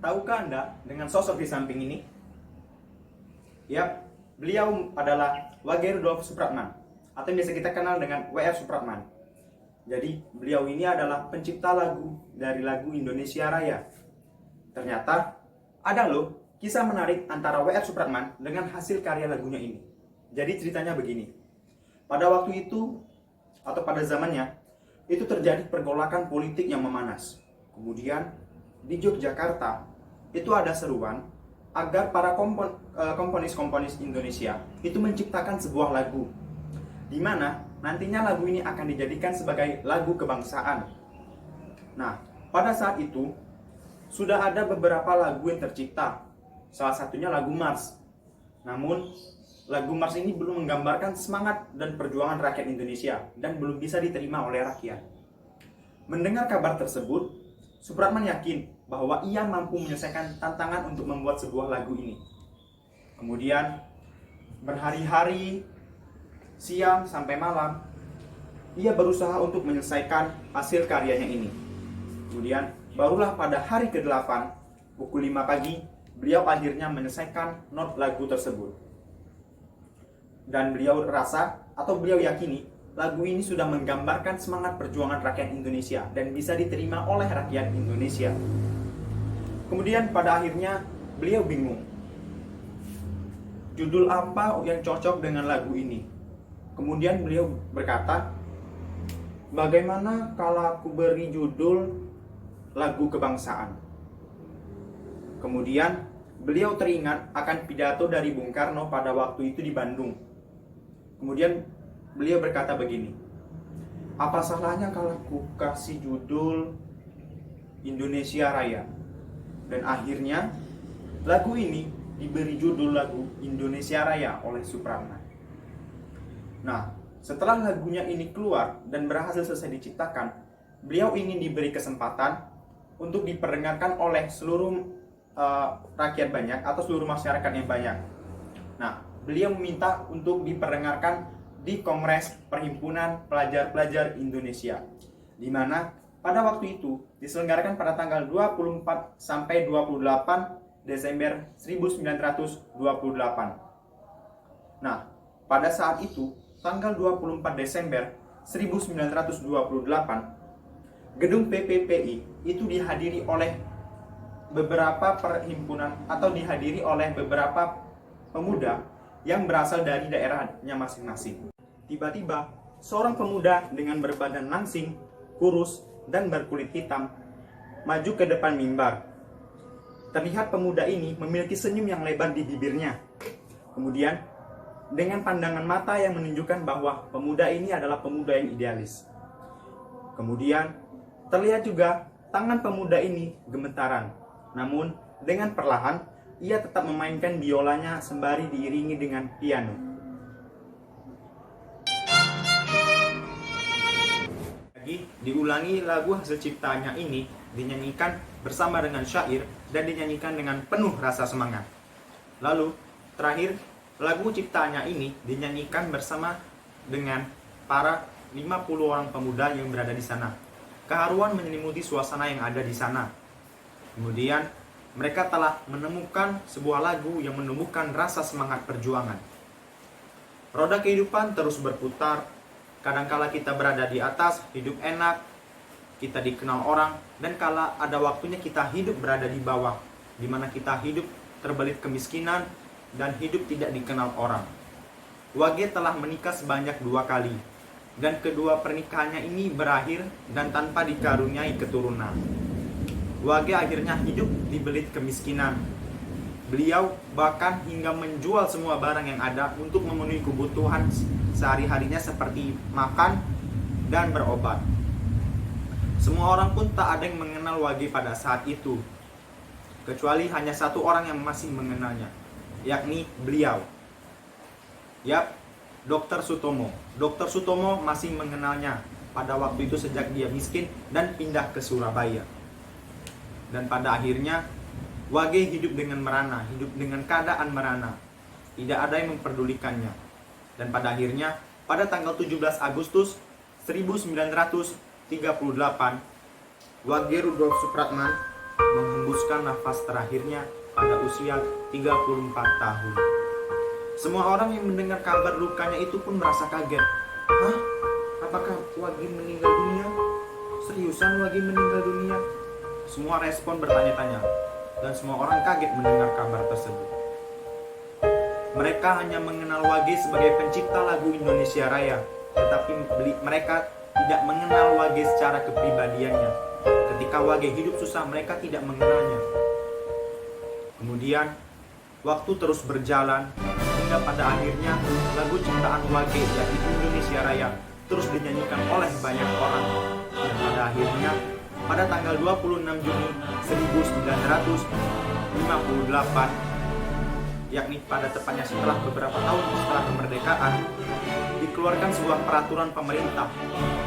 tahukah Anda dengan sosok di samping ini? Yap, beliau adalah Wage Rudolf Supratman, atau yang biasa kita kenal dengan W.R. Supratman. Jadi, beliau ini adalah pencipta lagu dari lagu Indonesia Raya. Ternyata, ada loh kisah menarik antara W.R. Supratman dengan hasil karya lagunya ini. Jadi ceritanya begini. Pada waktu itu, atau pada zamannya, itu terjadi pergolakan politik yang memanas. Kemudian, di Yogyakarta, itu ada seruan agar para komponis-komponis Indonesia itu menciptakan sebuah lagu, di mana nantinya lagu ini akan dijadikan sebagai lagu kebangsaan. Nah, pada saat itu, sudah ada beberapa lagu yang tercipta, salah satunya lagu Mars. Namun, lagu Mars ini belum menggambarkan semangat dan perjuangan rakyat Indonesia dan belum bisa diterima oleh rakyat. Mendengar kabar tersebut, Supratman yakin bahwa ia mampu menyelesaikan tantangan untuk membuat sebuah lagu ini. Kemudian, berhari-hari, siang sampai malam, ia berusaha untuk menyelesaikan hasil karyanya ini. Kemudian, barulah pada hari ke-8, pukul 5 pagi, beliau akhirnya menyelesaikan not lagu tersebut. Dan beliau rasa, atau beliau yakini, lagu ini sudah menggambarkan semangat perjuangan rakyat Indonesia dan bisa diterima oleh rakyat Indonesia. Kemudian pada akhirnya beliau bingung, judul apa yang cocok dengan lagu ini. Kemudian beliau berkata, bagaimana kalau aku beri judul lagu kebangsaan? Kemudian beliau teringat akan pidato dari Bung Karno pada waktu itu di Bandung. Kemudian beliau berkata begini, apa salahnya kalau aku kasih judul Indonesia Raya? Dan akhirnya lagu ini diberi judul lagu Indonesia Raya oleh Supratman. Nah, setelah lagunya ini keluar dan berhasil selesai diciptakan, beliau ingin diberi kesempatan untuk diperdengarkan oleh seluruh rakyat banyak atau seluruh masyarakat yang banyak. Nah, beliau meminta untuk diperdengarkan di Kongres Perhimpunan Pelajar-Pelajar Indonesia, di mana pada waktu itu diselenggarakan pada tanggal 24 sampai 28 Desember 1928. Nah, pada saat itu, tanggal 24 Desember 1928, gedung PPPI itu dihadiri oleh beberapa perhimpunan atau dihadiri oleh beberapa pemuda yang berasal dari daerahnya masing-masing. Tiba-tiba, seorang pemuda dengan berbadan langsing, kurus, dan berkulit hitam maju ke depan mimbar. Terlihat pemuda ini memiliki senyum yang lebar di bibirnya. Kemudian, dengan pandangan mata yang menunjukkan bahwa pemuda ini adalah pemuda yang idealis. Kemudian, terlihat juga tangan pemuda ini gemetaran. Namun, dengan perlahan, ia tetap memainkan biolanya sembari diiringi dengan piano. Diulangi lagu hasil ciptaannya ini dinyanyikan bersama dengan syair dan dinyanyikan dengan penuh rasa semangat. Lalu, terakhir, lagu ciptaannya ini dinyanyikan bersama dengan para 50 orang pemuda yang berada di sana. Keharuan menyelimuti suasana yang ada di sana. Kemudian, mereka telah menemukan sebuah lagu yang menumbuhkan rasa semangat perjuangan. Roda kehidupan terus berputar. Kadangkala kita berada di atas, hidup enak, kita dikenal orang, dan kala ada waktunya kita hidup berada di bawah, di mana kita hidup terbelit kemiskinan dan hidup tidak dikenal orang. Wage telah menikah sebanyak 2 kali, dan kedua pernikahannya ini berakhir dan tanpa dikaruniai keturunan. Wage akhirnya hidup dibelit kemiskinan. Beliau bahkan hingga menjual semua barang yang ada untuk memenuhi kebutuhan sehari-harinya seperti makan dan berobat. Semua orang pun tak ada yang mengenal Wage pada saat itu, kecuali hanya satu orang yang masih mengenalnya, yakni beliau. Yap, Dr. Sutomo. Dr. Sutomo masih mengenalnya pada waktu itu sejak dia miskin dan pindah ke Surabaya. Dan pada akhirnya Wage hidup dengan merana, hidup dengan keadaan merana. Tidak ada yang memperdulikannya. Dan pada akhirnya, pada tanggal 17 Agustus 1938, Wage Rudolf Supratman menghembuskan nafas terakhirnya pada usia 34 tahun. Semua orang yang mendengar kabar lukanya itu pun merasa kaget. Hah? Apakah Wage meninggal dunia? Seriusan Wage meninggal dunia? Semua respon bertanya-tanya, dan semua orang kaget mendengar kabar tersebut. Mereka hanya mengenal Wage sebagai pencipta lagu Indonesia Raya, tetapi mereka tidak mengenal Wage secara kepribadiannya. Ketika Wage hidup susah, mereka tidak mengenalnya. Kemudian, waktu terus berjalan, hingga pada akhirnya lagu ciptaan Wage yaitu Indonesia Raya terus dinyanyikan oleh banyak orang. Dan pada akhirnya, pada tanggal 26 Juni 1958, yakni pada tepatnya setelah beberapa tahun setelah kemerdekaan, dikeluarkan sebuah peraturan pemerintah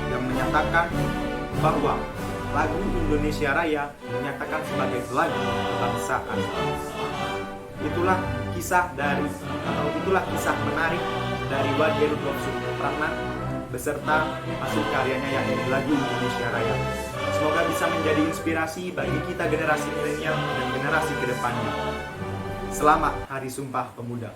yang menyatakan bahwa lagu Indonesia Raya dinyatakan sebagai lagu kebangsaan. Itulah kisah menarik dari Wage Rudolf Supratman beserta hasil karyanya yakni lagu Indonesia Raya. Semoga bisa menjadi inspirasi bagi kita generasi milenial dan generasi kedepannya. Selamat Hari Sumpah Pemuda.